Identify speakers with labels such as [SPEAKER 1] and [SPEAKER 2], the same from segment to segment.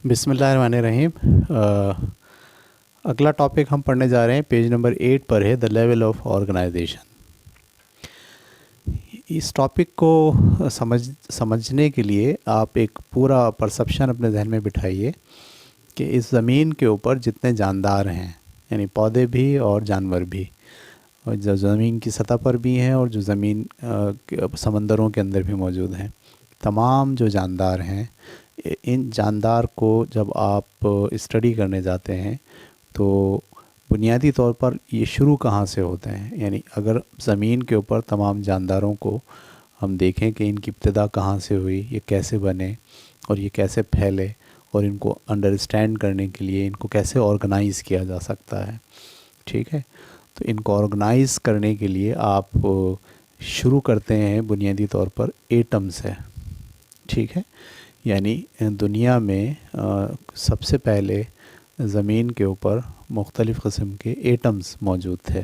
[SPEAKER 1] बिस्मिल्लाहिर्रहमानिर्रहीम। अगला टॉपिक हम पढ़ने जा रहे हैं, पेज नंबर 8 पर है, द लेवल ऑफ ऑर्गेनाइजेशन। इस टॉपिक को समझने के लिए आप एक पूरा परसेप्शन अपने जहन में बिठाइए कि इस ज़मीन के ऊपर जितने जानदार हैं, यानी पौधे भी और जानवर भी, और जो ज़मीन की सतह पर भी हैं और जो ज़मीन समंदरों के अंदर भी मौजूद हैं, तमाम जो जानदार हैं, इन जानदार को जब आप स्टडी करने जाते हैं तो बुनियादी तौर पर ये शुरू कहाँ से होते हैं। यानी अगर ज़मीन के ऊपर तमाम जानदारों को हम देखें कि इनकी इब्तिदा कहाँ से हुई, ये कैसे बने और ये कैसे फैले, और इनको अंडरस्टैंड करने के लिए इनको कैसे ऑर्गेनाइज़ किया जा सकता है। ठीक है, तो इनको ऑर्गेनाइज़ करने के लिए आप शुरू करते हैं बुनियादी तौर पर एटम से। ठीक है, यानी दुनिया में सबसे पहले ज़मीन के ऊपर मुख्तलिफ़ किस्म के एटम्स मौजूद थे।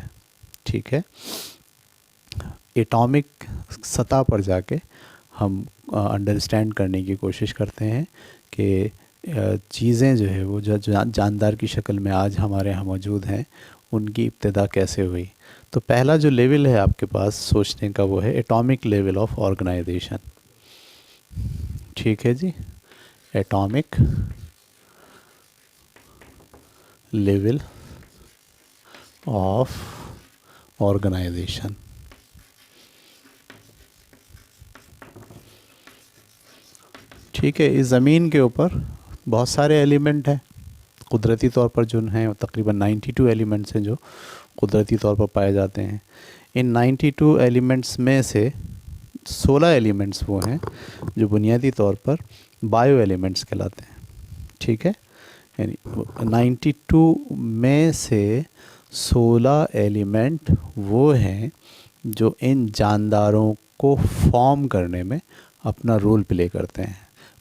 [SPEAKER 1] ठीक है, एटॉमिक सतह पर जाके हम अंडरस्टैंड करने की कोशिश करते हैं कि चीज़ें जो है वो जो जानदार की शक्ल में आज हमारे यहाँ मौजूद हैं, उनकी इब्तिदा कैसे हुई। तो पहला जो लेवल है आपके पास सोचने का, वो है एटॉमिक लेवल ऑफ ऑर्गेनाइजेशन। ठीक है जी, एटॉमिक लेवल ऑफ ऑर्गेनाइजेशन। ठीक है, इस ज़मीन के ऊपर बहुत सारे एलिमेंट हैं कुदरती तौर पर जो हैं, तकरीबन 92 एलिमेंट्स हैं जो कुदरती तौर पर पाए जाते हैं। इन 92 एलिमेंट्स में से 16 एलिमेंट्स वो हैं जो बुनियादी तौर पर बायो एलिमेंट्स कहलाते हैं। ठीक है, यानी 92 में से 16 एलिमेंट वो हैं जो इन जानदारों को फॉर्म करने में अपना रोल प्ले करते हैं।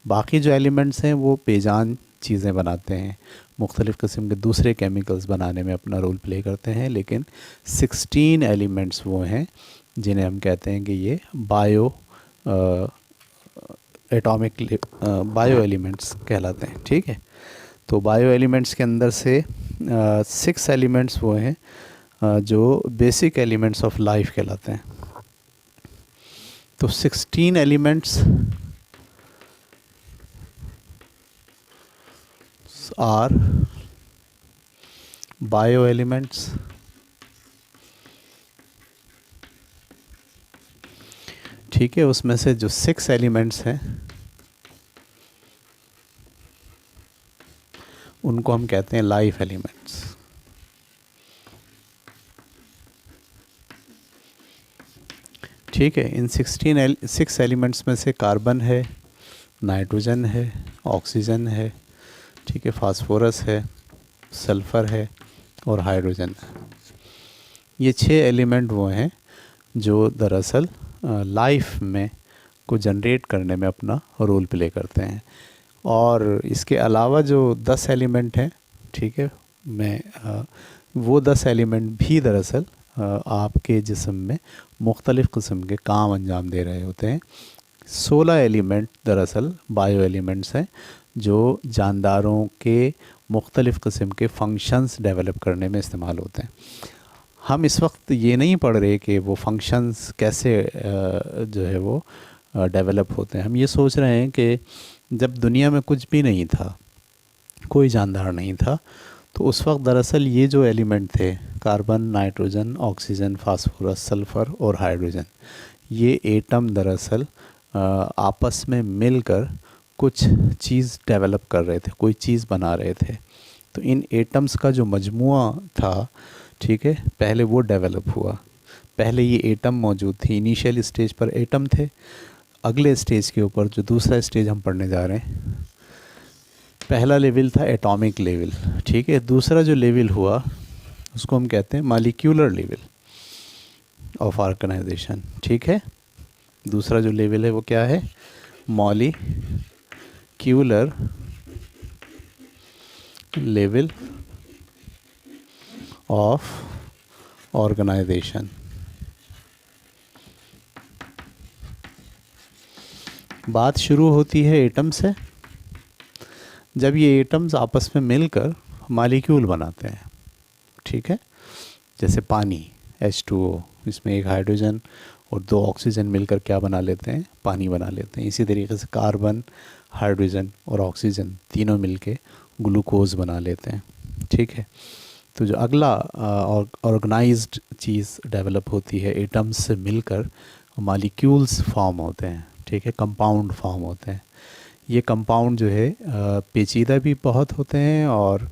[SPEAKER 1] बाकी जो एलिमेंट्स हैं वो बेजान चीज़ें बनाते हैं, मुख्तलिफ़ किस्म के दूसरे केमिकल्स बनाने में अपना रोल प्ले करते हैं, लेकिन 16 एलिमेंट्स वो हैं जिन्हें हम कहते हैं कि ये बायो एलिमेंट्स कहलाते हैं। ठीक है, तो बायो एलिमेंट्स के अंदर से 6 एलिमेंट्स वो हैं जो बेसिक एलिमेंट्स ऑफ लाइफ कहलाते हैं। तो 16 एलिमेंट्स आर बायो एलिमेंट्स। ठीक है, उसमें से जो 6 एलिमेंट्स हैं उनको हम कहते हैं लाइफ एलिमेंट्स। ठीक है, इन 6 एलिमेंट्स में से कार्बन है, नाइट्रोजन है, ऑक्सीजन है, ठीक है, फास्फोरस है, सल्फ़र है और हाइड्रोजन है। ये 6 एलिमेंट वो हैं जो दरअसल लाइफ में को जनरेट करने में अपना रोल प्ले करते हैं। और इसके अलावा जो 10 एलिमेंट हैं, ठीक है, वो 10 एलिमेंट भी दरअसल आपके जिस्म में मुख्तलिफ़ किस्म के काम अंजाम दे रहे होते हैं। 16 एलिमेंट दरअसल बायो एलिमेंट्स हैं जो जानदारों के मुख्तलिफ़ किस्म के फंक्शंस डेवलप करने में इस्तेमाल होते हैं। हम इस वक्त ये नहीं पढ़ रहे कि वो फंक्शंस कैसे जो है वो डेवलप होते हैं। हम ये सोच रहे हैं कि जब दुनिया में कुछ भी नहीं था, कोई जानदार नहीं था, तो उस वक्त दरअसल ये जो एलिमेंट थे, carbon, nitrogen, oxygen, phosphorus, sulphur और हाइड्रोजन, ये एटम दरअसल आपस में मिलकर कुछ चीज़ डेवलप कर रहे थे, कोई चीज़ बना रहे थे। तो इन एटम्स का जो मजमुआ था, ठीक है, पहले वो डेवलप हुआ। पहले ये एटम मौजूद थी, इनिशियल स्टेज पर एटम थे। अगले स्टेज के ऊपर जो दूसरा स्टेज हम पढ़ने जा रहे हैं, पहला लेवल था एटॉमिक लेवल। ठीक है, दूसरा जो लेवल हुआ उसको हम कहते हैं मॉलिक्यूलर लेवल ऑफ ऑर्गेनाइजेशन। ठीक है, दूसरा जो लेवल है वो क्या है? Molecular level of organization. बात शुरू होती है एटम से। जब ये एटम्स आपस में मिलकर मालिक्यूल बनाते हैं, ठीक है। जैसे पानी H2O, इसमें एक हाइड्रोजन और 2 ऑक्सीजन मिलकर क्या बना लेते हैं, पानी बना लेते हैं। इसी तरीके से कार्बन, हाइड्रोजन और ऑक्सीजन तीनों मिलके ग्लूकोज बना लेते हैं, ठीक है। तो जो अगला ऑर्गेनाइज्ड चीज़ डेवलप होती है, एटम्स से मिलकर मालिक्यूल्स फॉर्म होते हैं, ठीक है, कंपाउंड फॉर्म होते हैं। ये कंपाउंड जो है पेचीदा भी बहुत होते हैं और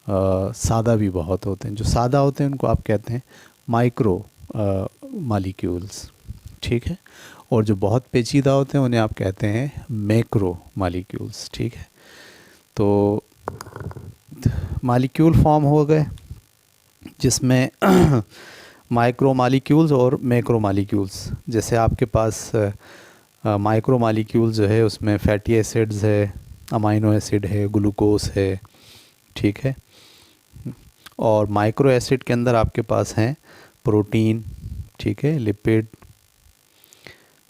[SPEAKER 1] सादा भी बहुत होते हैं। जो सादा होते हैं उनको आप कहते हैं माइक्रो मालिक्यूल्स, ठीक है, और जो बहुत पेचीदा होते हैं उन्हें आप कहते हैं मैक्रो मालिक्यूल्स, ठीक है। तो मालिक्यूल फॉर्म हो गए जिसमें माइक्रो मालिक्यूल्स और मैक्रो मालिक्यूल्स। जैसे आपके पास माइक्रो मालिक्यूल जो है उसमें फैटी एसिड्स है, अमाइनो एसिड है, ग्लूकोज है, ठीक है। और माइक्रो एसिड के अंदर आपके पास हैं प्रोटीन, ठीक है, लिपिड,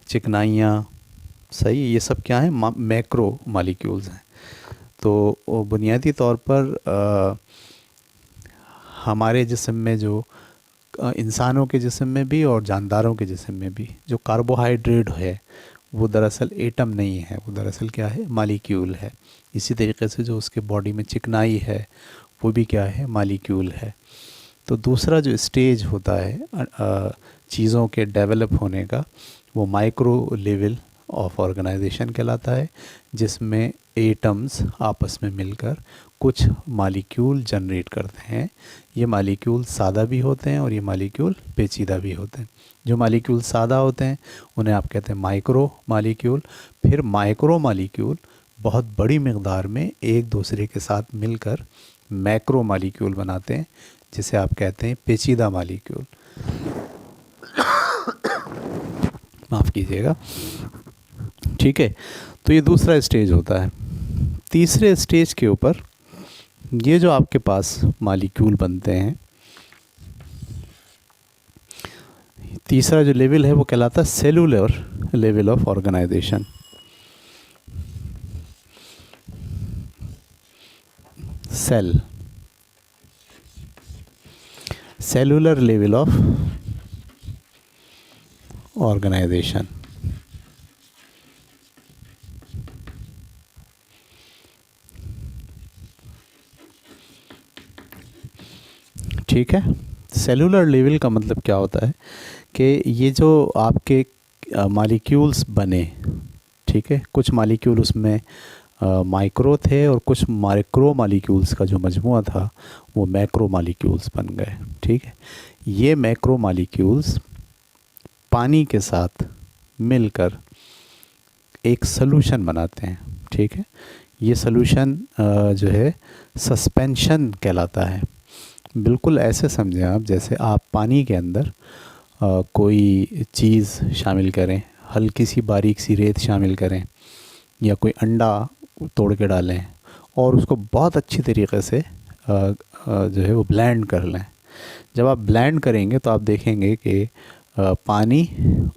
[SPEAKER 1] चिकनाइयाँ, सही, ये सब क्या है, मैक्रो मालिक्यूल्स हैं। तो बुनियादी तौर पर हमारे जिस्म में जो इंसानों के जिस्म में भी और जानदारों के जिस्म में भी जो कार्बोहाइड्रेट है वो दरअसल एटम नहीं है, वो दरअसल क्या है, मालिक्यूल है। इसी तरीके से जो उसके बॉडी में चिकनाई है वो भी क्या है, मालिक्यूल है। तो दूसरा जो स्टेज होता है चीज़ों के डेवलप होने का, वो माइक्रो लेवल ऑफ ऑर्गेनाइजेशन कहलाता है, जिसमें एटम्स आपस में मिलकर कुछ मालिक्यूल जनरेट करते हैं। ये मालिक्यूल सादा भी होते हैं और ये मालिक्यूल पेचीदा भी होते हैं। जो मालिक्यूल सादा होते हैं उन्हें आप कहते हैं माइक्रो मालिक्यूल। फिर माइक्रो मालिक्यूल बहुत बड़ी मकदार में एक दूसरे के साथ मिलकर मैक्रो मालिक्यूल बनाते हैं, जिसे आप कहते हैं पेचीदा मालिक्यूल। माफ़ कीजिएगा, ठीक है। तो ये दूसरा स्टेज होता है। तीसरे स्टेज के ऊपर ये जो आपके पास मालिक्यूल बनते हैं, तीसरा जो लेवल है वो कहलाता है cellular level of organization. Cellular level of organisation, ठीक है। सेलुलर लेवल का मतलब क्या होता है कि ये जो आपके मालिक्यूल्स बने, ठीक है, कुछ मालिक्यूल उसमें माइक्रो थे और कुछ माइक्रो मालिक्यूल्स का जो मजमुआ था वो मैक्रो मालिक्यूल्स बन गए, ठीक है। ये मैक्रो मालिक्यूल्स पानी के साथ मिलकर एक सॉल्यूशन बनाते हैं, ठीक है। ये सॉल्यूशन जो है सस्पेंशन कहलाता है। बिल्कुल ऐसे समझें आप जैसे आप पानी के अंदर कोई चीज़ शामिल करें, हल्की सी बारीक सी रेत शामिल करें या कोई अंडा तोड़ के डालें और उसको बहुत अच्छी तरीके से जो है वो ब्लेंड कर लें। जब आप ब्लेंड करेंगे तो आप देखेंगे कि पानी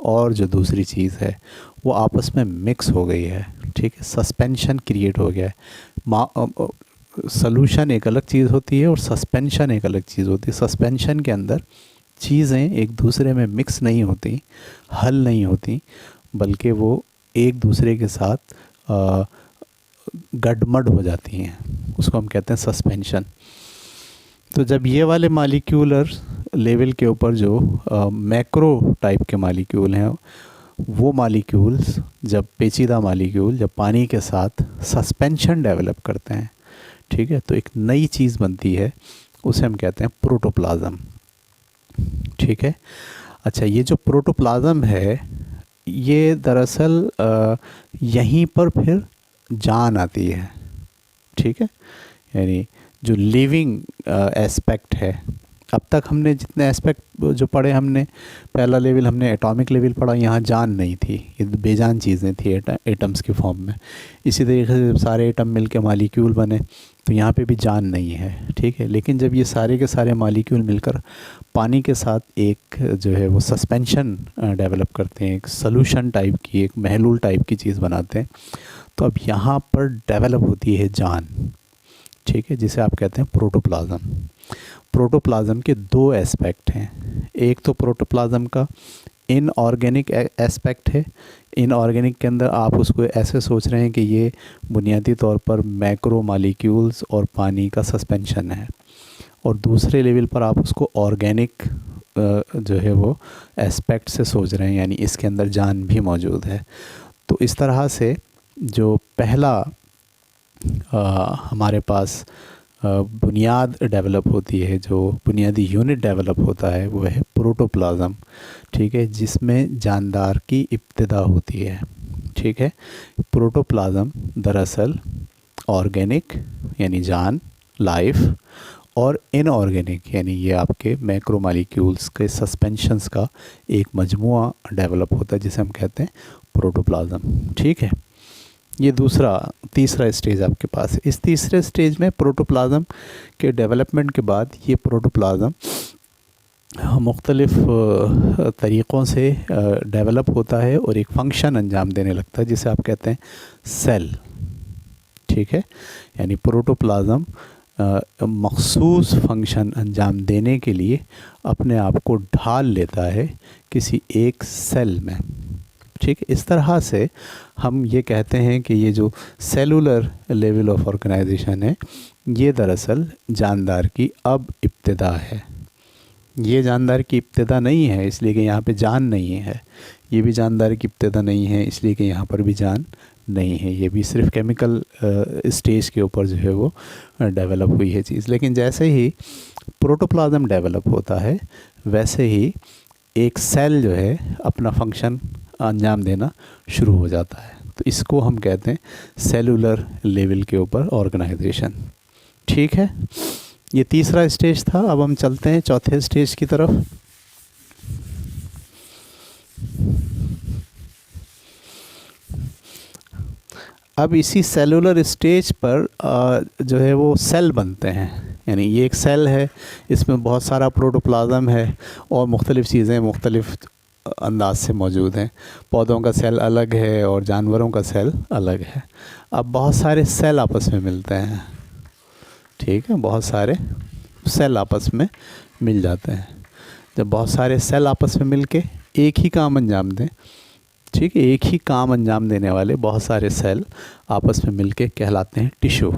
[SPEAKER 1] और जो दूसरी चीज़ है वो आपस में मिक्स हो गई है, ठीक है, सस्पेंशन क्रिएट हो गया है। सॉल्यूशन एक अलग चीज़ होती है और सस्पेंशन एक अलग चीज़ होती है। सस्पेंशन के अंदर चीज़ें एक दूसरे में मिक्स नहीं होती, हल नहीं होती, बल्कि वो एक दूसरे के साथ गडमड हो जाती हैं, उसको हम कहते हैं सस्पेंशन। तो जब ये वाले मालिक्यूलर लेवल के ऊपर जो मैक्रो टाइप के मालिक्यूल हैं, वो मालिक्यूल्स जब पेचीदा मालिक्यूल जब पानी के साथ सस्पेंशन डेवलप करते हैं, ठीक है, तो एक नई चीज़ बनती है, उसे हम कहते हैं प्रोटोप्लाज्म, ठीक है। अच्छा, ये जो प्रोटोप्लाज्म है ये दरअसल यहीं पर फिर जान आती है, ठीक है, यानी जो लिविंग एस्पेक्ट है। अब तक हमने जितने एस्पेक्ट जो पढ़े, हमने पहला लेवल हमने एटॉमिक लेवल पढ़ा, यहाँ जान नहीं थी, ये बेजान चीज़ें थी एटम्स की फॉर्म में। इसी तरीके से जब सारे एटम मिलके मालिक्यूल बने तो यहाँ पे भी जान नहीं है, ठीक है। लेकिन जब ये सारे के सारे मालिक्यूल मिलकर पानी के साथ एक जो है वो सस्पेंशन डेवलप करते हैं, एक सॉल्यूशन टाइप की, एक महलूल टाइप की चीज़ बनाते हैं, तो अब यहाँ पर डेवलप होती है जान, ठीक है, जिसे आप कहते हैं प्रोटोप्लाज्म। प्रोटोप्लाज्म के दो एस्पेक्ट हैं, एक तो प्रोटोप्लाज्म का इनऑर्गेनिक एस्पेक्ट है। इनऑर्गेनिक के अंदर आप उसको ऐसे सोच रहे हैं कि ये बुनियादी तौर पर मैक्रो मॉलिक्यूल्स और पानी का सस्पेंशन है, और दूसरे लेवल पर आप उसको ऑर्गेनिक जो है वो एस्पेक्ट से सोच रहे हैं, यानी इसके अंदर जान भी मौजूद है। तो इस तरह से जो पहला हमारे पास बुनियाद डेवलप होती है, जो बुनियादी यूनिट डेवलप होता है, वो है प्रोटोप्लाज्म, ठीक है, जिसमें जानदार की इब्तिदा होती है, ठीक है। प्रोटोप्लाज्म दरअसल ऑर्गेनिक यानी जान, लाइफ, और इनऑर्गेनिक यानी ये आपके मैक्रो मॉलिक्यूल्स के सस्पेंशंस का एक मजमुआ डेवलप होता है, जिसे हम कहते हैं प्रोटोप्लाज्म, ठीक है। ये तीसरा स्टेज आपके पास है। इस तीसरे स्टेज में प्रोटोप्लाज्म के डेवलपमेंट के बाद ये प्रोटोप्लाज्म मुख्तलिफ़ तरीक़ों से डेवलप होता है और एक फ़ंक्शन अंजाम देने लगता है, जिसे आप कहते हैं सेल, ठीक है। यानी प्रोटोप्लाज्म मखसूस फ़ंक्शन अंजाम देने के लिए अपने आप को ढाल लेता है किसी एक सेल में, ठीक है। इस तरह से हम ये कहते हैं कि ये जो सेलुलर लेवल ऑफ ऑर्गेनाइजेशन है, ये दरअसल जानदार की अब इब्तिदा है। ये जानदार की इब्तिदा नहीं है इसलिए कि यहाँ पे जान नहीं है, ये भी जानदार की इब्तिदा नहीं है इसलिए कि यहाँ पर भी जान नहीं है, ये भी सिर्फ केमिकल स्टेज के ऊपर जो है वो डेवलप हुई है चीज़। लेकिन जैसे ही प्रोटोप्लाज्म डेवलप होता है, वैसे ही एक सेल जो है अपना फंक्शन अंजाम देना शुरू हो जाता है। तो इसको हम कहते हैं सेलुलर लेवल के ऊपर ऑर्गेनाइजेशन, ठीक है। ये तीसरा स्टेज था। अब हम चलते हैं चौथे स्टेज की तरफ। अब इसी सेलुलर स्टेज पर जो है वो सेल बनते हैं, यानी ये एक सेल है, इसमें बहुत सारा प्रोटोप्लाज्म है और मुख्तलिफ़ चीज़ें मुख्तलिफ़ अंदाज से मौजूद हैं। पौधों का सेल अलग है और जानवरों का सेल अलग है। अब बहुत सारे सेल आपस में मिलते हैं, ठीक है, बहुत सारे सेल आपस में मिल जाते हैं। जब बहुत सारे सेल आपस में मिल के एक ही काम अंजाम दें, ठीक है, एक ही काम अंजाम देने वाले बहुत सारे सेल आपस में मिलके कहलाते हैं टिश्यू,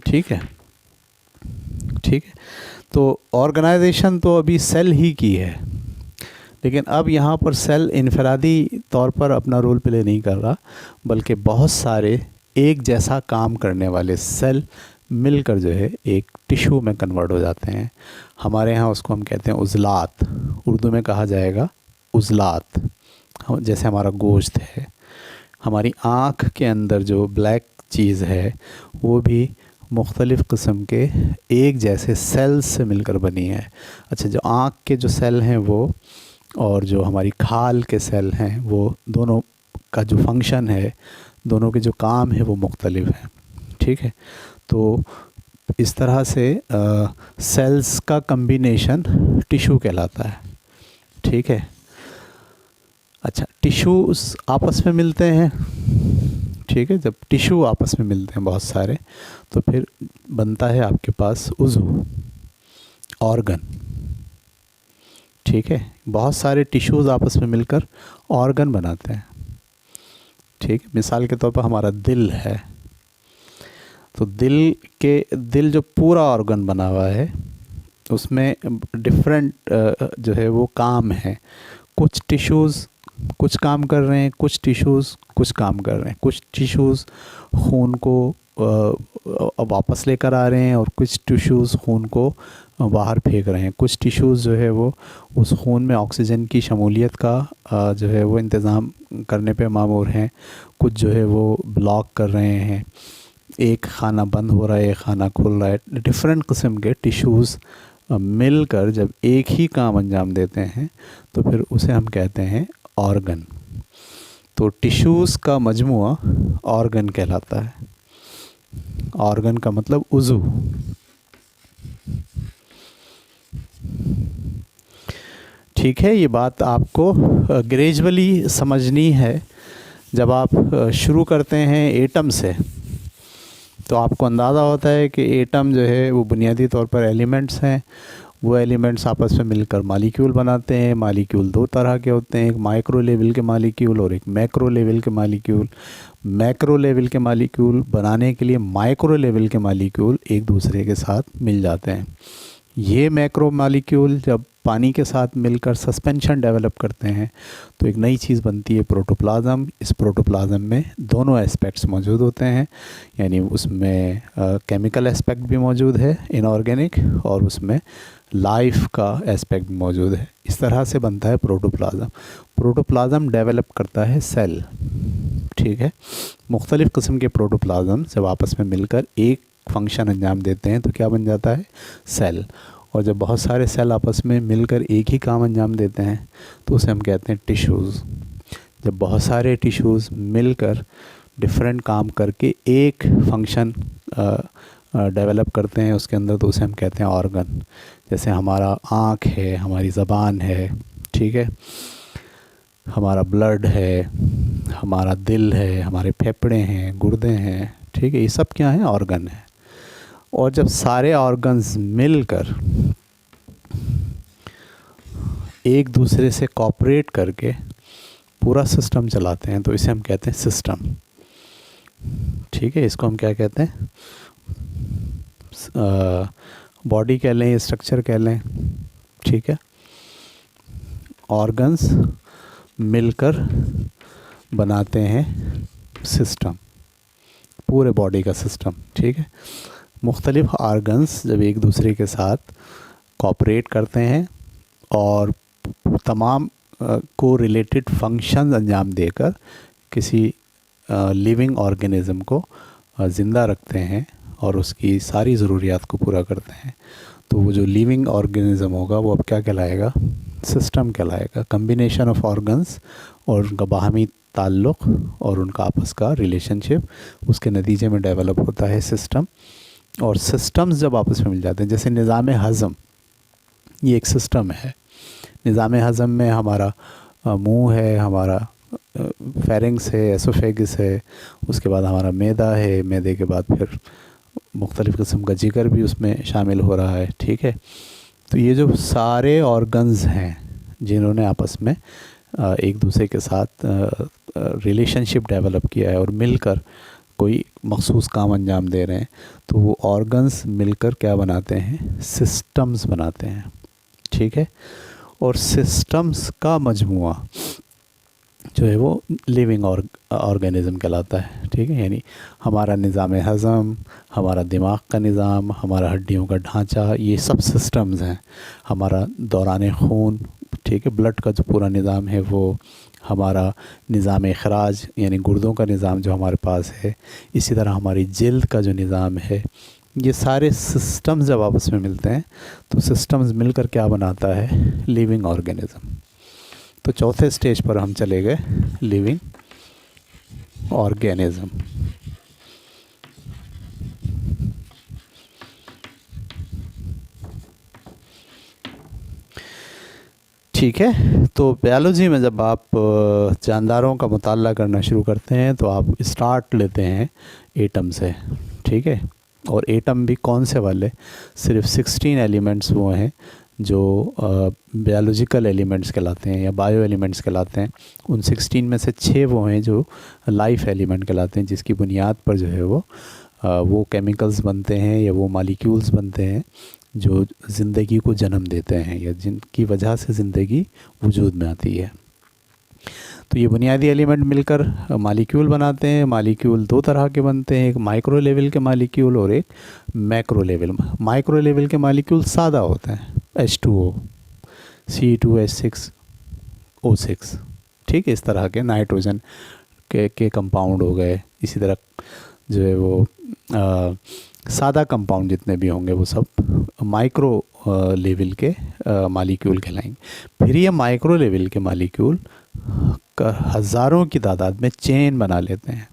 [SPEAKER 1] ठीक है, ठीक है। तो ऑर्गेनाइजेशन तो अभी सेल ही की है, लेकिन अब यहाँ पर सेल इनफरादी तौर पर अपना रोल प्ले नहीं कर रहा, बल्कि बहुत सारे एक जैसा काम करने वाले सेल मिलकर जो है एक टिश्यू में कन्वर्ट हो जाते हैं। हमारे यहाँ उसको हम कहते हैं उज़लात, उर्दू में कहा जाएगा उज़लात। जैसे हमारा गोश्त है, हमारी आँख के अंदर जो ब्लैक चीज़ है, वो भी मुख्तलिफ़ किस्म के एक जैसे सेल्स से मिलकर बनी है। अच्छा, जो आँख के जो सेल हैं वो और जो हमारी खाल के सेल हैं, वो दोनों का जो फंक्शन है, दोनों के जो काम है, वो मुख्तलिफ़ हैं, ठीक है। तो इस तरह से सेल्स का कम्बिनेशन टिश्यू कहलाता है, ठीक है। अच्छा, टिश्यूज़ आपस में मिलते हैं, ठीक है। जब टिश्यू आपस में मिलते हैं बहुत सारे, तो फिर बनता है आपके पास उज़ू, ऑर्गन, ठीक है। बहुत सारे टिश्यूज़ आपस में मिलकर ऑर्गन बनाते हैं, ठीक है। मिसाल के तौर पर हमारा दिल है, तो दिल जो पूरा ऑर्गन बना हुआ है, उसमें डिफरेंट जो है वो काम है। कुछ टिश्यूज़ कुछ काम कर रहे हैं, कुछ टिश्यूज़ कुछ काम कर रहे हैं। कुछ टिश्यूज़ खून को वापस लेकर आ रहे हैं और कुछ टिश्यूज़ खून को बाहर फेंक रहे हैं। कुछ टिश्यूज़ जो है वो उस खून में ऑक्सीजन की शमूलियत का जो है वो इंतज़ाम करने पे मामूर हैं, कुछ जो है वो ब्लॉक कर रहे हैं। एक खाना बंद हो रहा है, एक खाना खुल रहा है। डिफरेंट किस्म के टिश्यूज़ मिलकर जब एक ही काम अंजाम देते हैं, तो फिर उसे हम कहते हैं ऑर्गन। तो टिश्यूज़ का मजमुआ ऑर्गन कहलाता है। ऑर्गन का मतलब उज़ू। ठीक है, ये बात आपको ग्रेजुअली समझनी है। जब आप शुरू करते हैं एटम से तो आपको अंदाज़ा होता है कि एटम जो है वो बुनियादी तौर पर एलिमेंट्स हैं। वो एलिमेंट्स आपस में मिलकर मालिक्यूल बनाते हैं। मालिक्यूल दो तरह के होते हैं, एक माइक्रो लेवल के मालिक्यूल और एक मैक्रो लेवल के मालिक्यूल। मैक्रो लेवल के मालिक्यूल बनाने के लिए माइक्रो लेवल के मालिक्यूल एक दूसरे के साथ मिल जाते हैं। ये मैक्रो मालिक्यूल जब पानी के साथ मिलकर सस्पेंशन डेवलप करते हैं तो एक नई चीज़ बनती है प्रोटोप्लाज्म। इस प्रोटोप्लाज्म में दोनों एस्पेक्ट्स मौजूद होते हैं, यानी उसमें केमिकल एस्पेक्ट भी मौजूद है इनऑर्गेनिक, और उसमें लाइफ का एस्पेक्ट मौजूद है। इस तरह से बनता है प्रोटोप्लाज्म। प्रोटोप्लाज्म डेवलप करता है सेल। ठीक है, मुख्तलिफ़ किस्म के प्रोटोप्लाज्म जब आपस में मिलकर एक फंक्शन अंजाम देते हैं तो क्या बन जाता है? सेल। और जब बहुत सारे सेल आपस में मिलकर एक ही काम अंजाम देते हैं तो उसे हम कहते हैं टिश्यूज़। जब बहुत सारे टिश्यूज़ मिलकर डिफरेंट काम करके एक फंक्शन डेवलप करते हैं उसके अंदर तो उसे हम कहते हैं ऑर्गन। जैसे हमारा आँख है, हमारी ज़बान है, ठीक है, हमारा ब्लड है, हमारा दिल है, हमारे फेफड़े हैं, गुर्दे हैं, ठीक है, ये सब क्या है? ऑर्गन है। और जब सारे ऑर्गन्स मिलकर एक दूसरे से कोऑपरेट करके पूरा सिस्टम चलाते हैं तो इसे हम कहते हैं सिस्टम। ठीक है, इसको हम क्या कहते हैं? बॉडी कह लें, स्ट्रक्चर कह लें, ठीक है। ऑर्गन्स मिलकर बनाते हैं सिस्टम, पूरे बॉडी का सिस्टम। ठीक है, मुख्तलिफ़ ऑर्गन्स जब एक दूसरे के साथ कोऑपरेट करते हैं और तमाम को रिलेटेड फंक्शंस अंजाम देकर किसी लिविंग ऑर्गेनिज़म को ज़िंदा रखते हैं और उसकी सारी ज़रूरियात को पूरा करते हैं, तो वो जो लिविंग ऑर्गेनिज़म होगा वो अब क्या कहलाएगा? सिस्टम कहलाएगा। कम्बिनेशन ऑफ ऑर्गन्स और उनका बाहमी ताल्लुक़ और उनका आपस का रिलेशनशिप, उसके नतीजे में डेवलप होता है सिस्टम। और सिस्टम्स जब आपस में मिल जाते हैं, जैसे निज़ाम हज़म, ये एक सिस्टम है। निज़ाम हज़म में हमारा मुंह है, हमारा फेरिंग्स है, एसोफेगिस है, उसके बाद हमारा मैदा है, मैदे के बाद फिर मुख्तलिफ़ किस्म का जिगर भी उसमें शामिल हो रहा है। ठीक है, तो ये जो सारे ऑर्गन्स हैं जिन्होंने आपस में एक दूसरे के साथ रिलेशनशिप डेवलप किया है और मिलकर कोई मखसूस काम अंजाम दे रहे हैं, तो वो ऑर्गन्स मिलकर क्या बनाते हैं? सिस्टम्स बनाते हैं। ठीक है, और सिस्टम्स का मजमुआ जो है वो लिविंग ऑर्गेनिज़म कहलाता है। ठीक है, यानी हमारा निज़ाम हज़म, हमारा दिमाग का निज़ाम, हमारा हड्डियों का ढांचा, ये सब सिस्टम्स हैं। हमारा दौरान खून, ठीक है, ब्लड का जो पूरा निज़ाम है वो, हमारा निज़ाम इखराज यानी गुर्दों का निज़ाम जो हमारे पास है, इसी तरह हमारी जिल्द का जो निज़ाम है, ये सारे सिस्टम्स जब आपस में मिलते हैं तो सिस्टम्स मिलकर क्या बनाता है? Living organism. तो चौथे स्टेज पर हम चले गए, लिविंग ऑर्गेनिज़म। ठीक है, तो बायोलॉजी में जब आप जानदारों का मुताला करना शुरू करते हैं तो आप स्टार्ट लेते हैं एटम से। ठीक है, और एटम भी कौन से वाले? सिर्फ 16 एलिमेंट्स वो हैं जो बायोलॉजिकल एलिमेंट्स कहलाते हैं या बायो एलिमेंट्स कहलाते हैं। उन 16 में से 6 वो हैं जो लाइफ एलिमेंट कहलाते हैं, जिसकी बुनियाद पर जो है वो केमिकल्स बनते हैं या वो मालिक्यूल्स बनते हैं जो ज़िंदगी को जन्म देते हैं या जिनकी वजह से ज़िंदगी वजूद में आती है। तो ये बुनियादी एलिमेंट मिलकर मालिक्यूल बनाते हैं। मालिक्यूल दो तरह के बनते हैं, एक माइक्रो लेवल के मालिक्यूल और एक मैक्रो लेवल। माइक्रो लेवल के मालिक्यूल सादा होते हैं, H2O, C2H6O6, ठीक है, इस तरह के नाइट्रोजन के कंपाउंड हो गए। इसी तरह जो है वो सादा कंपाउंड जितने भी होंगे वो सब माइक्रो लेवल के मालिक्यूल कहलाएंगे। फिर ये माइक्रो लेवल के मालिक्यूल हज़ारों की तादाद में चेन बना लेते हैं,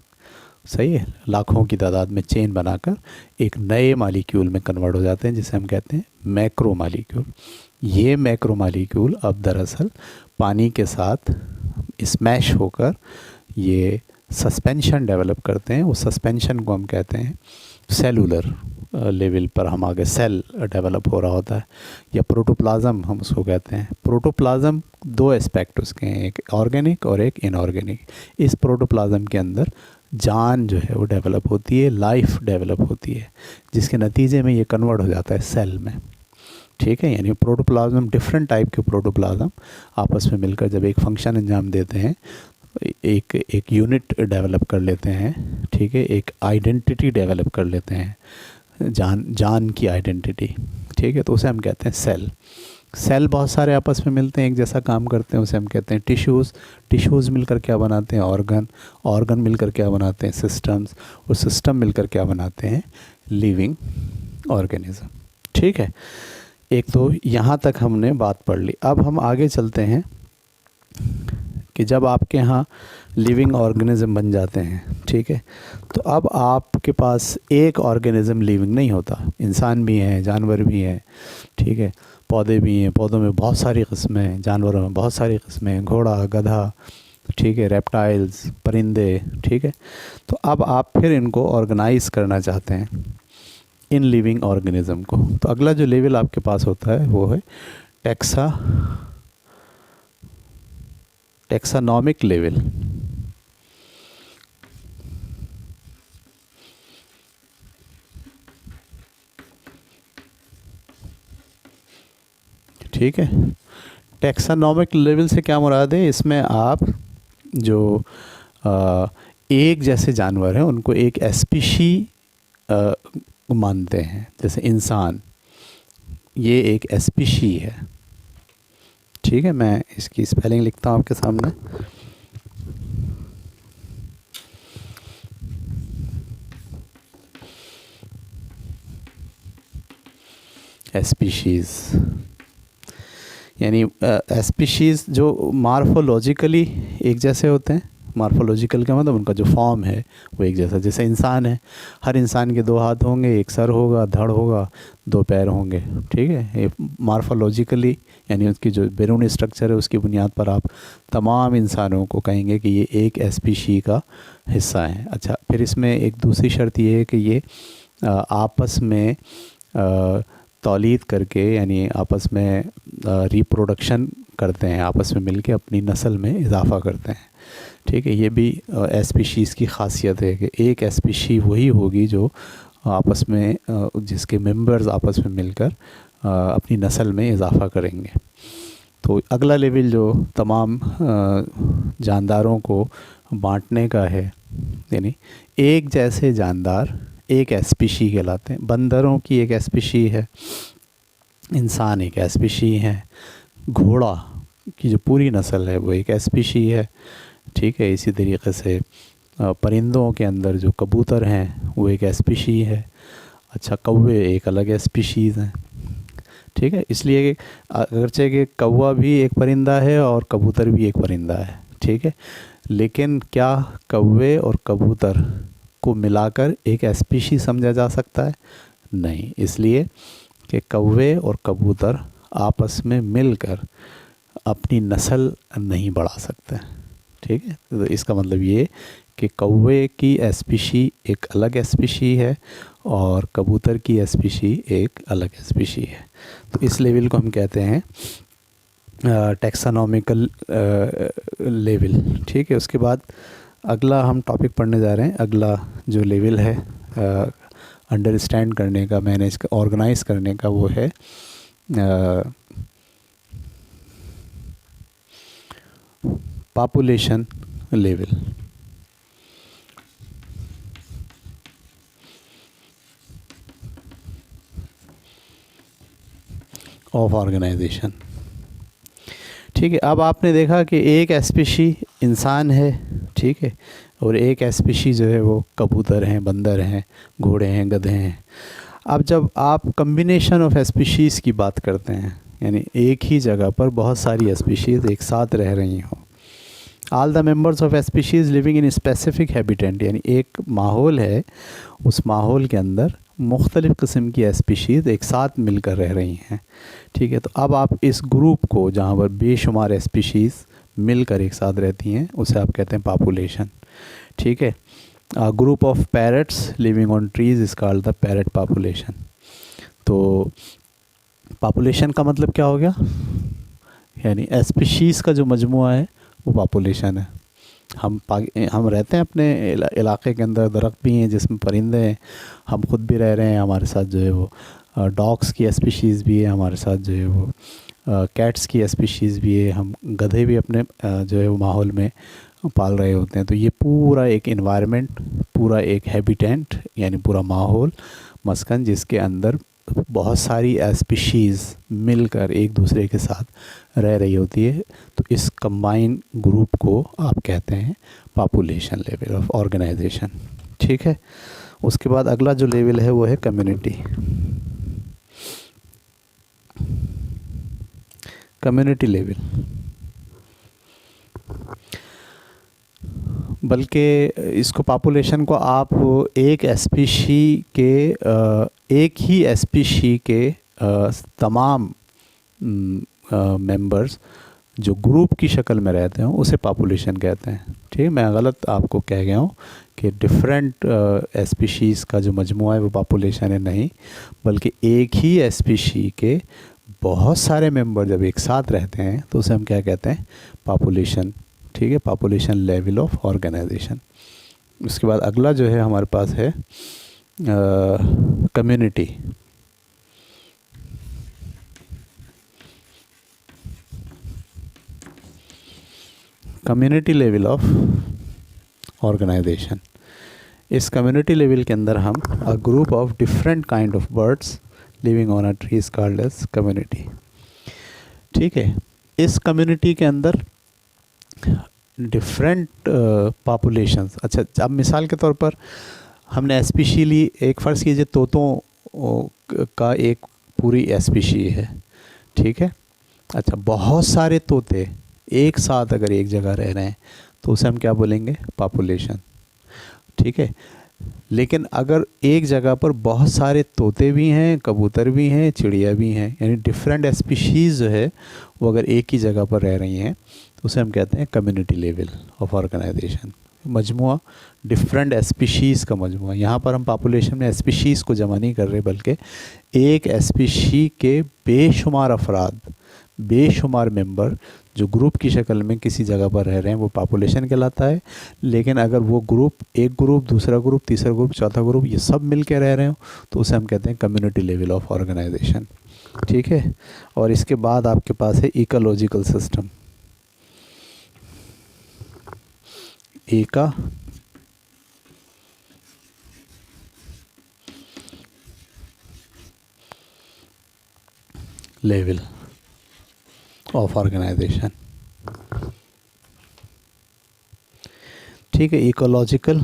[SPEAKER 1] सही है, लाखों की तादाद में चेन बनाकर एक नए मालिक्यूल में कन्वर्ट हो जाते हैं, जिसे हम कहते हैं मैक्रो मालिक्यूल। ये मैक्रोमॉलिक्यूल अब दरअसल पानी के साथ स्मैश होकर ये सस्पेंशन डेवलप करते हैं। उस सस्पेंशन को हम कहते हैं सेलुलर लेवल पर हम आगे सेल डेवलप हो रहा होता है, या प्रोटोप्लाज्म हम उसको कहते हैं। प्रोटोप्लाज्म दो एस्पेक्ट उसके हैं, एक ऑर्गेनिक और एक इनऑर्गेनिक। इस प्रोटोप्लाज्म के अंदर जान जो है वो डेवलप होती है, लाइफ डेवलप होती है, जिसके नतीजे में ये कन्वर्ट हो जाता है सेल में। ठीक है, यानी प्रोटोप्लाज्म, डिफरेंट टाइप के प्रोटोप्लाज्म आपस में मिलकर जब एक फंक्शन अंजाम देते हैं, एक यूनिट डेवलप कर लेते हैं। ठीक है, एक आइडेंटिटी डेवलप कर लेते हैं, जान की आइडेंटिटी। ठीक है, तो उसे हम कहते हैं सेल। सेल बहुत सारे आपस में मिलते हैं, एक जैसा काम करते हैं, उसे हम कहते हैं टिश्यूज़। टिश्यूज़ मिलकर क्या बनाते हैं? ऑर्गन। ऑर्गन मिलकर क्या बनाते हैं? सिस्टम्स। और सिस्टम मिलकर क्या बनाते हैं? Living organism. ठीक है, एक तो यहाँ तक हमने बात पढ़ ली। अब हम आगे चलते हैं कि जब आपके यहाँ लिविंग ऑर्गेनिज्म बन जाते हैं, ठीक है, तो अब आपके पास एक ऑर्गेनिज्म लिविंग नहीं होता। इंसान भी हैं, जानवर भी हैं, ठीक है, पौधे भी हैं, पौधों में बहुत सारी किस्में हैं, जानवरों में बहुत सारी किस्में हैं, घोड़ा, गधा, ठीक है, रेप्टाइल्स, परिंदे। ठीक है, तो अब आप फिर इनको ऑर्गेनाइज करना चाहते हैं, इन लिविंग ऑर्गेनिज्म को। तो अगला जो लेवल आपके पास होता है वो है टेक्सानॉमिक लेवल। ठीक है, टेक्सानॉमिक लेवल से क्या मुराद है? इसमें आप जो एक जैसे जानवर हैं उनको एक स्पीशी मानते हैं। जैसे इंसान, ये एक स्पीशी है। ठीक है, मैं इसकी स्पेलिंग लिखता हूँ आपके सामने। स्पीशीज़ यानी स्पीशीज़ जो मार्फोलॉजिकली एक जैसे होते हैं। मार्फोलॉजिकल का मतलब उनका जो फॉर्म है वो एक जैसा। जैसे इंसान है, हर इंसान के दो हाथ होंगे, एक सर होगा, धड़ होगा, दो पैर होंगे। ठीक है, ये मार्फोलॉजिकली यानी उसकी जो बैरूनी स्ट्रक्चर है उसकी बुनियाद पर आप तमाम इंसानों को कहेंगे कि ये एक स्पीशी का हिस्सा है। अच्छा, फिर इसमें एक दूसरी शर्त ये है कि ये आपस में तौलीद करके यानी आपस में रिप्रोडक्शन करते हैं, आपस में मिलके अपनी नस्ल में इजाफ़ा करते हैं। ठीक है, ये भी स्पीशीज़ की ख़ासियत है कि एक स्पीशी वही होगी जो आपस में जिसके मेंबर्स आपस में मिलकर अपनी नस्ल में इजाफ़ा करेंगे। तो अगला लेवल जो तमाम जानदारों को बांटने का है, यानी एक जैसे जानदार एक स्पीशी कहलाते हैं। बंदरों की एक स्पीशी है, इंसान एक स्पीशी है, घोड़ा की जो पूरी नस्ल है वो एक स्पीशी है। ठीक है, इसी तरीके से परिंदों के अंदर जो कबूतर हैं वो एक स्पीशी है। अच्छा, कौवे एक अलग स्पीशीज़ हैं। ठीक है, इसलिए अगरचे कि कौवा भी एक परिंदा है और कबूतर भी एक परिंदा है। ठीक है, लेकिन क्या कौवे और कबूतर को मिलाकर एक स्पीशी समझा जा सकता है? नहीं, इसलिए कि कौवे और कबूतर आपस में मिलकर अपनी नस्ल नहीं बढ़ा सकते। ठीक है, तो इसका मतलब ये कि कौवे की स्पीशी एक अलग स्पीशी है और कबूतर की स्पीशी एक अलग स्पीशी है। तो इस लेवल को हम कहते हैं टैक्सोनॉमिकल लेवल। ठीक है, उसके बाद अगला हम टॉपिक पढ़ने जा रहे हैं। अगला जो लेवल है अंडरस्टैंड करने का, मैनेज ऑर्गेनाइज करने का, वो है पॉपुलेशन लेवल। Of organisation. ठीक है, अब आपने देखा कि एक स्पीशी इंसान है, ठीक है, और एक स्पीशी जो है वो कबूतर हैं, बंदर हैं, घोड़े हैं, गधे हैं। अब जब आप कम्बिनेशन ऑफ स्पीशीज़ की बात करते हैं, यानी एक ही जगह पर बहुत सारी स्पीशीज़ एक साथ रह रही हों, all the members of species living in specific habitat, यानी एक माहौल है, उस माहौल के अंदर मुख्तलिफ़ किस्म की स्पीशीज़ एक साथ मिलकर रह रही हैं। ठीक है, तो अब आप इस ग्रुप को जहाँ पर बेशुमार स्पीशीज़ मिलकर एक साथ रहती हैं उसे आप कहते हैं पॉपुलेशन। ठीक है, group of parrots living on trees is called the parrot population. तो पॉपुलेशन का मतलब क्या हो गया, यानी स्पीशीज़ का जो मजमुआ है वो पॉपुलेशन है। हम रहते हैं अपने इलाके के अंदर, दरख्त भी हैं जिसमें परिंदे हैं, हम खुद भी रह रहे हैं, हमारे साथ जो है वो डॉग्स की स्पीशीज़ भी है, हमारे साथ जो है वो कैट्स की स्पीशीज़ भी है, हम गधे भी अपने जो है वो माहौल में पाल रहे होते हैं। तो ये पूरा एक इन्वायरमेंट, पूरा एक हैबिटेंट यानी पूरा माहौल, मस्कन, जिसके अंदर बहुत सारी स्पीशीज़ मिलकर एक दूसरे के साथ रह रही होती है। तो इस कंबाइन ग्रुप को आप कहते हैं पॉपुलेशन लेवल ऑफ ऑर्गेनाइजेशन। ठीक है, उसके बाद अगला जो लेवल है वो है कम्युनिटी। कम्युनिटी लेवल, बल्कि इसको पॉपुलेशन को आप एक ही स्पीशी के तमाम मेंबर्स जो ग्रुप की शक्ल में रहते हैं उसे पॉपुलेशन कहते हैं। ठीक है, मैं गलत आपको कह गया हूँ कि डिफरेंट स्पीशीज़ का जो मजमूआ है वो पॉपुलेशन है, नहीं, बल्कि एक ही स्पीशी के बहुत सारे मेंबर जब एक साथ रहते हैं तो उसे हम क्या कहते हैं, पॉपुलेशन। ठीक है, पॉपुलेशन लेवल ऑफ ऑर्गेनाइजेशन। उसके बाद अगला जो है हमारे पास है community. Community level of organisation. इस कम्युनिटी लेवल के अंदर हम a group of different kind of birds living on a tree is called as community. ठीक है, इस कम्युनिटी के अंदर डिफरेंट पॉपुलेशंस, अच्छा अब मिसाल के तौर पर हमने स्पीशीली एक फ़र्ज़ कीजिए तोतों का एक पूरी स्पीशी है। ठीक है, अच्छा बहुत सारे तोते एक साथ अगर एक जगह रह रहे हैं तो उसे हम क्या बोलेंगे, पॉपुलेशन। ठीक है, लेकिन अगर एक जगह पर बहुत सारे तोते भी हैं, कबूतर भी हैं, चिड़िया भी हैं, यानी डिफरेंट स्पीशीज़ जो है वो अगर एक ही जगह पर रह रही हैं तो उसे हम कहते हैं कम्युनिटी लेवल ऑफ ऑर्गेनाइजेशन। मजमुआ डिफरेंट स्पीशीज़ का मजमुआ। यहाँ पर हम पॉपुलेशन में स्पीशीज़ को जमा नहीं कर रहे, बल्कि एक स्पीशी के बेशुमार अफराद, बेशुमार मेंबर जो ग्रुप की शक्ल में किसी जगह पर रह रहे हैं वो पॉपुलेशन कहलाता है। लेकिन अगर वो ग्रुप, एक ग्रुप, दूसरा ग्रुप, तीसरा ग्रुप, चौथा ग्रुप, ये सब मिल के रह रहे हो तो उसे हम कहते हैं कम्युनिटी लेवल ऑफ ऑर्गेनाइजेशन। ठीक है, और इसके बाद आपके पास है इकोलॉजिकल सिस्टम। एका लेवल ऑफ ऑर्गेनाइजेशन। ठीक है, इकोलॉजिकल,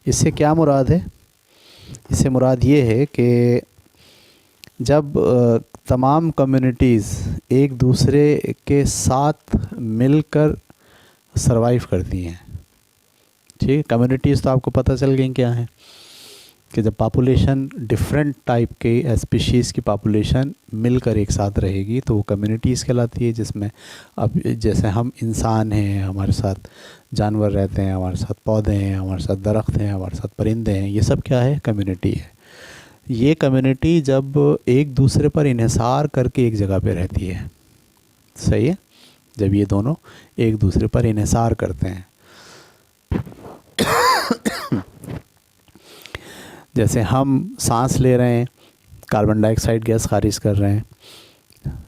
[SPEAKER 1] इससे क्या मुराद है, इससे मुराद ये है कि जब तमाम कम्युनिटीज़ एक दूसरे के साथ मिलकर सरवाइव करती हैं। ठीक है, कम्युनिटीज़ तो आपको पता चल गई क्या है कि जब पॉपुलेशन डिफरेंट टाइप के स्पीशीज़ की पॉपुलेशन मिलकर एक साथ रहेगी तो वो कम्युनिटीज़ कहलाती है, जिसमें अब जैसे हम इंसान हैं, हमारे साथ जानवर रहते हैं, हमारे साथ पौधे हैं, हमारे साथ दरख्त हैं, हमारे साथ परिंदे हैं, ये सब क्या है, कम्युनिटी है। ये कम्युनिटी जब एक दूसरे पर इन्हिसार करके एक जगह पे रहती है, सही है, जब ये दोनों एक दूसरे पर इन्हिसार करते हैं जैसे हम सांस ले रहे हैं, कार्बन डाइऑक्साइड गैस खारिज कर रहे हैं,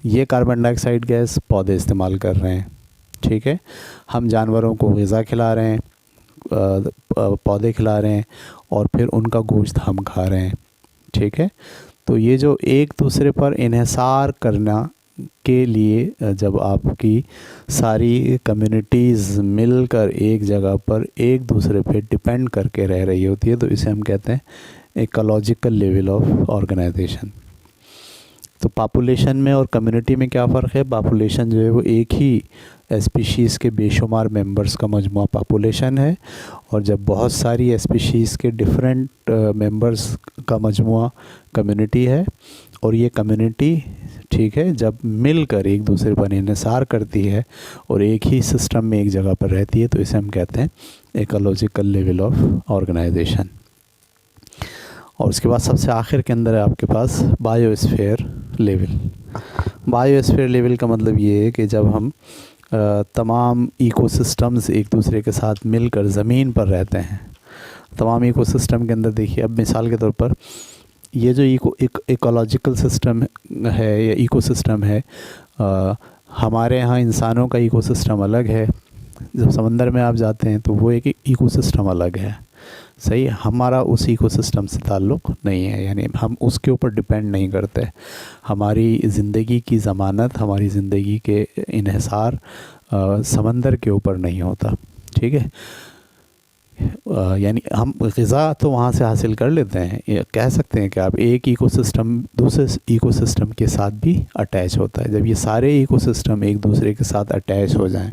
[SPEAKER 1] ये कार्बन डाइऑक्साइड गैस पौधे इस्तेमाल कर रहे हैं। ठीक है, हम जानवरों को ग़िज़ा खिला रहे हैं, पौधे खिला रहे हैं, और फिर उनका गोश्त हम खा रहे हैं। ठीक है, तो ये जो एक दूसरे पर इन्हिसार करना के लिए जब आपकी सारी कम्युनिटीज़ मिलकर एक जगह पर एक दूसरे पे डिपेंड करके रह रही होती है तो इसे हम कहते हैं इकोलॉजिकल लेवल ऑफ ऑर्गेनाइजेशन। तो पॉपुलेशन में और कम्युनिटी में क्या फ़र्क है, पॉपुलेशन जो है वो एक ही स्पीशीज़ के बेशुमार मेंबर्स का मजमूआ पॉपुलेशन है। और जब बहुत सारी स्पीशीज़ के डिफरेंट मेंबर्स का मजमूआ कम्युनिटी है। और ये कम्युनिटी, ठीक है, जब मिलकर एक दूसरे पर इन्हिसार करती है और एक ही सिस्टम में एक जगह पर रहती है, तो इसे हम कहते हैं इकोलॉजिकल लेवल ऑफ ऑर्गेनाइजेशन। और उसके बाद सबसे आखिर के अंदर है आपके पास बायोस्फीयर लेवल। बायोस्फीयर लेवल का मतलब ये है कि जब हम तमाम इकोसिस्टम्स एक दूसरे के साथ मिलकर ज़मीन पर रहते हैं। तमाम इकोसिस्टम के अंदर देखिए, अब मिसाल के तौर पर ये जो इकोलॉजिकल सिस्टम है या इकोसिस्टम है, हमारे यहाँ इंसानों का इकोसिस्टम अलग है। जब समंदर में आप जाते हैं तो वो एक इकोसिस्टम अलग है, सही। हमारा उस इकोसिस्टम से ताल्लुक़ नहीं है, यानी हम उसके ऊपर डिपेंड नहीं करते। हमारी ज़िंदगी की ज़मानत, हमारी ज़िंदगी के इन्हिसार समंदर के ऊपर नहीं होता, ठीक है। यानी हम ग़िज़ा तो वहाँ से हासिल कर लेते हैं। ये कह सकते हैं कि आप एक इकोसिस्टम दूसरे इकोसिस्टम के साथ भी अटैच होता है। जब ये सारे इकोसिस्टम एक दूसरे के साथ अटैच हो जाएं,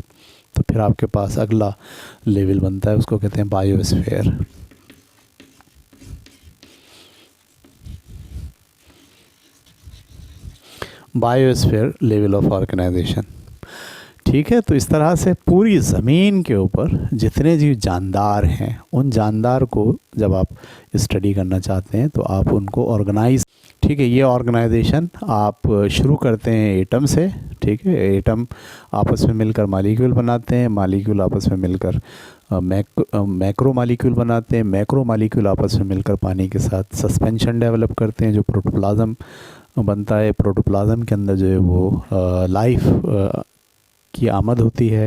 [SPEAKER 1] तो फिर आपके पास अगला लेवल बनता है, उसको कहते हैं biosphere. Biosphere level of organisation, ठीक है। तो इस तरह से पूरी ज़मीन के ऊपर जितने जीव जानदार हैं, उन जानदार को जब आप स्टडी करना चाहते हैं तो आप उनको ऑर्गेनाइज, ठीक है। ये ऑर्गेनाइजेशन आप शुरू करते हैं एटम से, ठीक है। एटम आपस में मिलकर मॉलिक्यूल बनाते हैं, मॉलिक्यूल आपस में मिलकर मैक्रो मॉलिक्यूल बनाते हैं, मैक्रो मॉलिक्यूल आपस में मिलकर पानी के साथ सस्पेंशन डेवलप करते हैं, जो प्रोटोप्लाज्म बनता है। प्रोटोप्लाज्म के अंदर जो है वो लाइफ की आमद होती है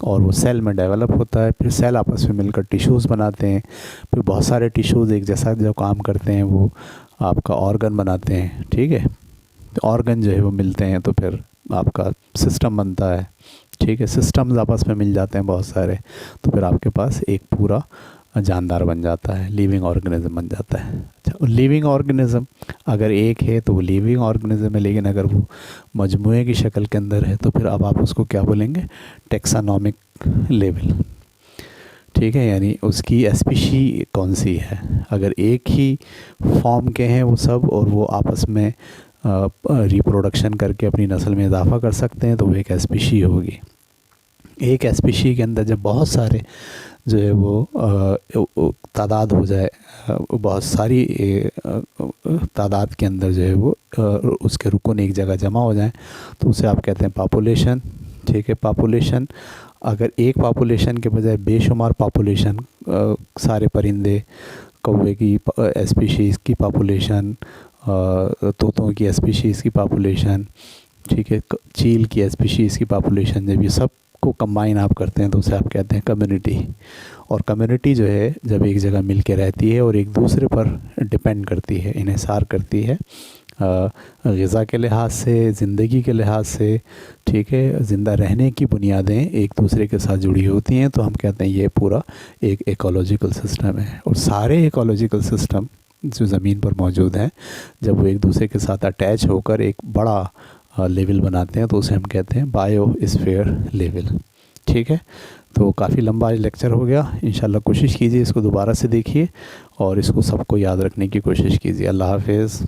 [SPEAKER 1] और वो सेल में डेवलप होता है। फिर सेल आपस में मिलकर टिश्यूज़ बनाते हैं, फिर बहुत सारे टिश्यूज़ एक जैसा जो काम करते हैं वो आपका ऑर्गन बनाते हैं, ठीक है। तो ऑर्गन जो है वो मिलते हैं तो फिर आपका सिस्टम बनता है, ठीक है। सिस्टम्स आपस में मिल जाते हैं बहुत सारे, तो फिर आपके पास एक पूरा जानदार बन जाता है, लिविंग ऑर्गेनिज्म बन जाता है। अच्छा, लिविंग ऑर्गेनिज्म अगर एक है तो वो लिविंग ऑर्गेनिज्म है, लेकिन अगर वो मजमूए की शक्ल के अंदर है तो फिर अब आप उसको क्या बोलेंगे, टैक्सोनॉमिक लेवल, ठीक है। यानी उसकी स्पीशी कौन सी है। अगर एक ही फॉर्म के हैं वो सब और वो आपस में रिप्रोडक्शन करके अपनी नस्ल में इजाफा कर सकते हैं तो वो एक स्पीशी होगी। एक स्पीशी के अंदर जब बहुत सारे जो है वो तादाद हो जाए, बहुत सारी तादाद के अंदर जो है वो उसके रुकन एक जगह जमा हो जाएं, तो उसे आप कहते हैं पॉपुलेशन, ठीक है। पॉपुलेशन, अगर एक पॉपुलेशन के बजाय बेशुमार पॉपुलेशन, सारे परिंदे, कौवे की स्पीशीज़ की पॉपुलेशन, तोतों की स्पीशीज़ की पॉपुलेशन, ठीक है, चील की स्पीशीज़ की पॉपुलेशन, जब ये सब को कंबाइन आप करते हैं तो उसे आप कहते हैं कम्युनिटी। और कम्युनिटी जो है जब एक जगह मिल के रहती है और एक दूसरे पर डिपेंड करती है, इन्हिसार करती है, ग़िज़ा के लिहाज से, ज़िंदगी के लिहाज से, ठीक है, ज़िंदा रहने की बुनियादें एक दूसरे के साथ जुड़ी होती हैं, तो हम कहते हैं ये पूरा एक इकोलॉजिकल सिस्टम है। और सारे इकोलॉजिकल सिस्टम जो ज़मीन पर मौजूद हैं, जब वो एक दूसरे के साथ अटैच होकर एक बड़ा लेवल बनाते हैं तो उसे हम कहते हैं बायोस्फीयर लेवल, ठीक है। तो काफ़ी लंबा लेक्चर हो गया। इंशाल्लाह कोशिश कीजिए इसको दोबारा से देखिए और इसको सबको याद रखने की कोशिश कीजिए। अल्लाह हाफ़िज़।